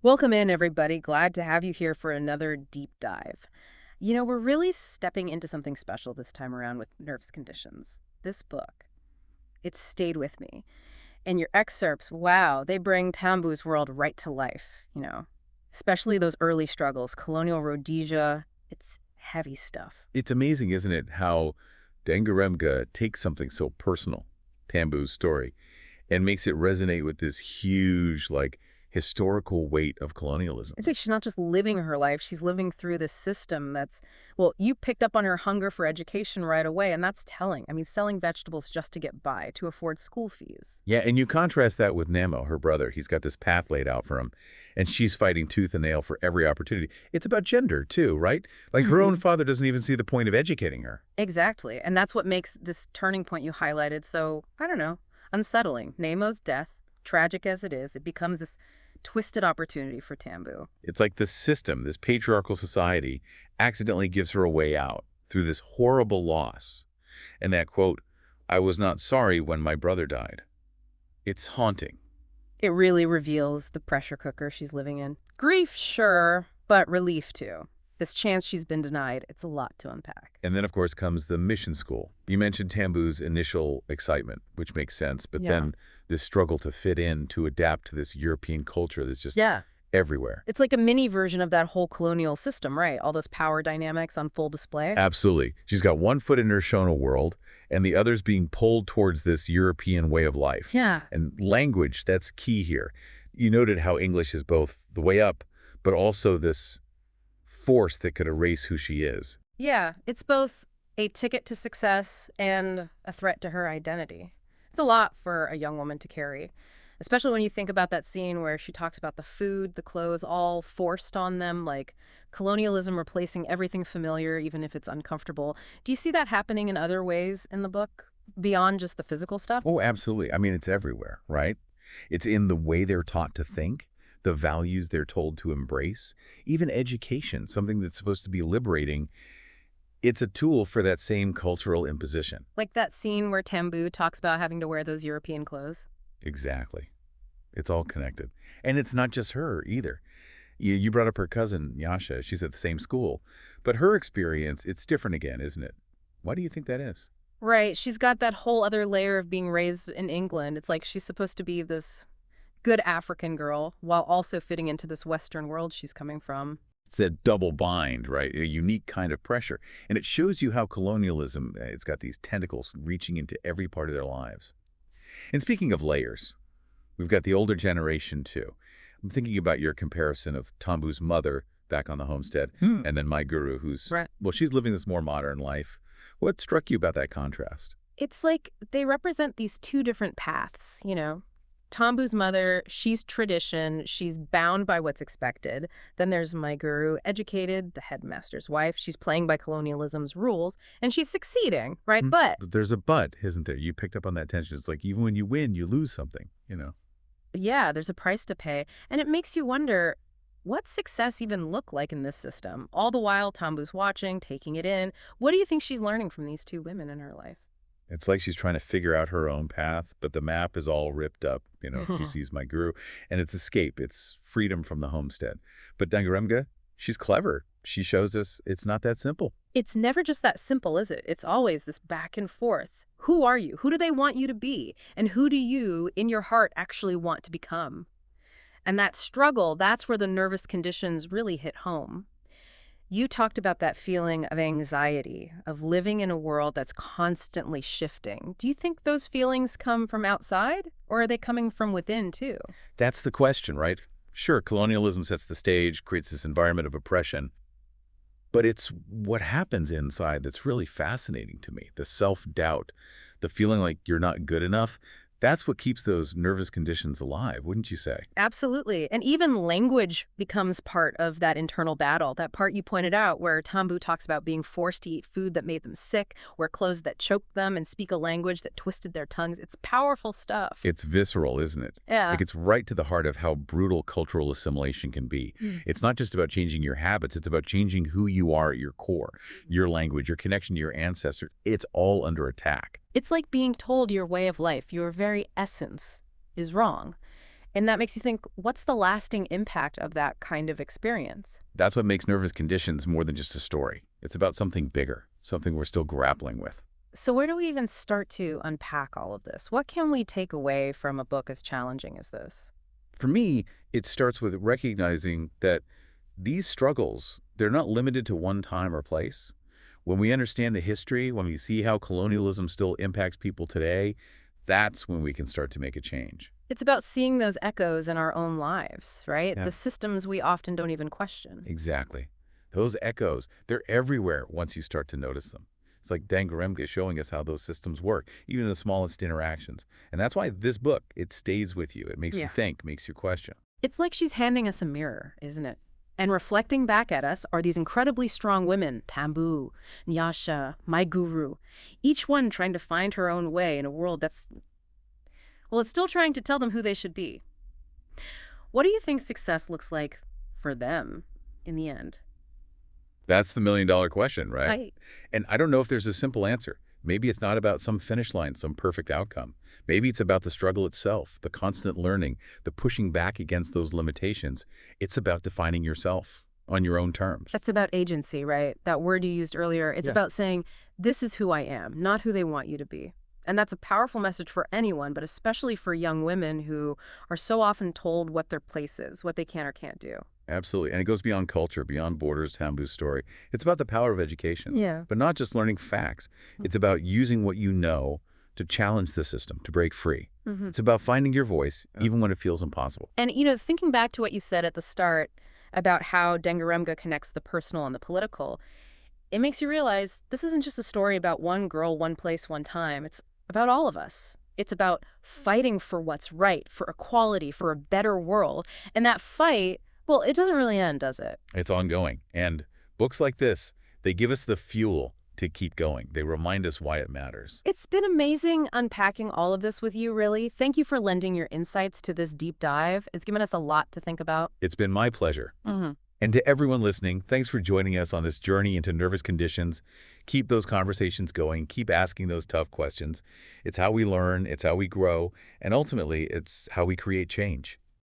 Welcome in, everybody. Glad to have you here for another deep dive. We're really stepping into something special this time around with nerves conditions. This book, it stayed with me. And your excerpts, wow, they bring Tambu's world right to life, especially those early struggles, colonial Rhodesia. It's heavy stuff. It's amazing, isn't it, how Dangarembga takes something so personal, Tambu's story, and makes it resonate with this huge, historical weight of colonialism. It's like she's not just living her life, she's living through this system well, you picked up on her hunger for education right away, and that's telling. I mean, selling vegetables just to get by, to afford school fees. Yeah, and you contrast that with Nemo, her brother. He's got this path laid out for him, and she's fighting tooth and nail for every opportunity. It's about gender, too, right? Like her own father doesn't even see the point of educating her. Exactly. And that's what makes this turning point you highlighted so, I don't know, unsettling. Nemo's death, tragic as it is, it becomes this twisted opportunity for Tambu. It's like this system, this patriarchal society, accidentally gives her a way out through this horrible loss. And that quote, "I was not sorry when my brother died." It's haunting. It really reveals the pressure cooker she's living in. Grief, sure, but relief too. This chance she's been denied, it's a lot to unpack. And then, of course, comes the mission school. You mentioned Tambu's initial excitement, which makes sense, but Yeah. then this struggle to fit in, to adapt to this European culture that's just Yeah. everywhere. It's like a mini version of that whole colonial system, right? All those power dynamics on full display. Absolutely. She's got one foot in her Shona world, and the other's being pulled towards this European way of life. Yeah. And language, that's key here. You noted how English is both the way up, but also this force that could erase who she is. Yeah, it's both a ticket to success and a threat to her identity. It's a lot for a young woman to carry, especially when you think about that scene where she talks about the food, the clothes, all forced on them, like colonialism replacing everything familiar, even if it's uncomfortable. Do you see that happening in other ways in the book, beyond just the physical stuff? Oh, absolutely. I mean, it's everywhere, right? It's in the way they're taught to think, the values they're told to embrace, even education, something that's supposed to be liberating. It's a tool for that same cultural imposition. Like that scene where Tambu talks about having to wear those European clothes. Exactly. It's all connected. And it's not just her either. You brought up her cousin, Yasha. She's at the same school. But her experience, it's different again, isn't it? Why do you think that is? Right. She's got that whole other layer of being raised in England. It's like she's supposed to be this good African girl while also fitting into this Western world she's coming from. It's that double bind, right? A unique kind of pressure. And it shows you how colonialism, it's got these tentacles reaching into every part of their lives. And speaking of layers, we've got the older generation too. I'm thinking about your comparison of Tambu's mother back on the homestead and then my guru who's, Right. well, she's living this more modern life. What struck you about that contrast? It's like they represent these two different paths. Tambu's mother, she's tradition, she's bound by what's expected. Then there's my guru, educated, the headmaster's wife. She's playing by colonialism's rules, and she's succeeding, right? But But there's a but, isn't there? You picked up on that tension. It's like even when you win, you lose something. yeah, there's a price to pay. And it makes you wonder, what success even look like in this system? All the while, Tambu's watching, taking it in. What do you think she's learning from these two women in her life? It's like she's trying to figure out her own path, but the map is all ripped up. She sees my guru, and it's escape. It's freedom from the homestead. But Dangarembga, she's clever. She shows us it's not that simple. It's never just that simple, is it? It's always this back and forth. Who are you? Who do they want you to be? And who do you, in your heart, actually want to become? And that struggle, that's where the nervous conditions really hit home. You talked about that feeling of anxiety, of living in a world that's constantly shifting. Do you think those feelings come from outside, or are they coming from within, too? That's the question, right? Sure, colonialism sets the stage, creates this environment of oppression. But it's what happens inside that's really fascinating to me. The self-doubt, the feeling like you're not good enough. That's what keeps those nervous conditions alive, wouldn't you say? Absolutely. And even language becomes part of that internal battle. That part you pointed out where Tambu talks about being forced to eat food that made them sick, wear clothes that choked them, and speak a language that twisted their tongues. It's powerful stuff. It's visceral, isn't it? Yeah. Like it's right to the heart of how brutal cultural assimilation can be. It's not just about changing your habits, it's about changing who you are at your core, your language, your connection to your ancestors. It's all under attack. It's like being told your way of life, your very essence, is wrong. And that makes you think, what's the lasting impact of that kind of experience? That's what makes nervous conditions more than just a story. It's about something bigger, something we're still grappling with. So where do we even start to unpack all of this? What can we take away from a book as challenging as this? For me, it starts with recognizing that these struggles, they're not limited to one time or place. When we understand the history, when we see how colonialism still impacts people today, that's when we can start to make a change. It's about seeing those echoes in our own lives, right? Yeah. The systems we often don't even question. Exactly. Those echoes, they're everywhere once you start to notice them. It's like Dangarembga showing us how those systems work, even in the smallest interactions. And that's why this book, it stays with you. It makes you Yeah. think, makes you question. It's like she's handing us a mirror, isn't it? And reflecting back at us are these incredibly strong women, Tambu, Nyasha, my guru, each one trying to find her own way in a world that's, well, it's still trying to tell them who they should be. What do you think success looks like for them in the end? That's the million-dollar question, right? Right. And I don't know if there's a simple answer. Maybe it's not about some finish line, some perfect outcome. Maybe it's about the struggle itself, the constant learning, the pushing back against those limitations. It's about defining yourself on your own terms. That's about agency, right? That word you used earlier. It's Yeah. about saying, this is who I am, not who they want you to be. And that's a powerful message for anyone, but especially for young women who are so often told what their place is, what they can or can't do. Absolutely. And it goes beyond culture, beyond borders, Tambu's story. It's about the power of education. Yeah. But not just learning facts. It's about using what you know to challenge the system, to break free. It's about finding your voice, even when it feels impossible. And, thinking back to what you said at the start about how Dangarembga connects the personal and the political, it makes you realize this isn't just a story about one girl, one place, one time. It's about all of us. It's about fighting for what's right, for equality, for a better world. And that fight, well, it doesn't really end, does it? It's ongoing. And books like this, they give us the fuel to keep going. They remind us why it matters. It's been amazing unpacking all of this with you, really. Thank you for lending your insights to this deep dive. It's given us a lot to think about. It's been my pleasure. And to everyone listening, thanks for joining us on this journey into nervous conditions. Keep those conversations going. Keep asking those tough questions. It's how we learn. It's how we grow. And ultimately, it's how we create change.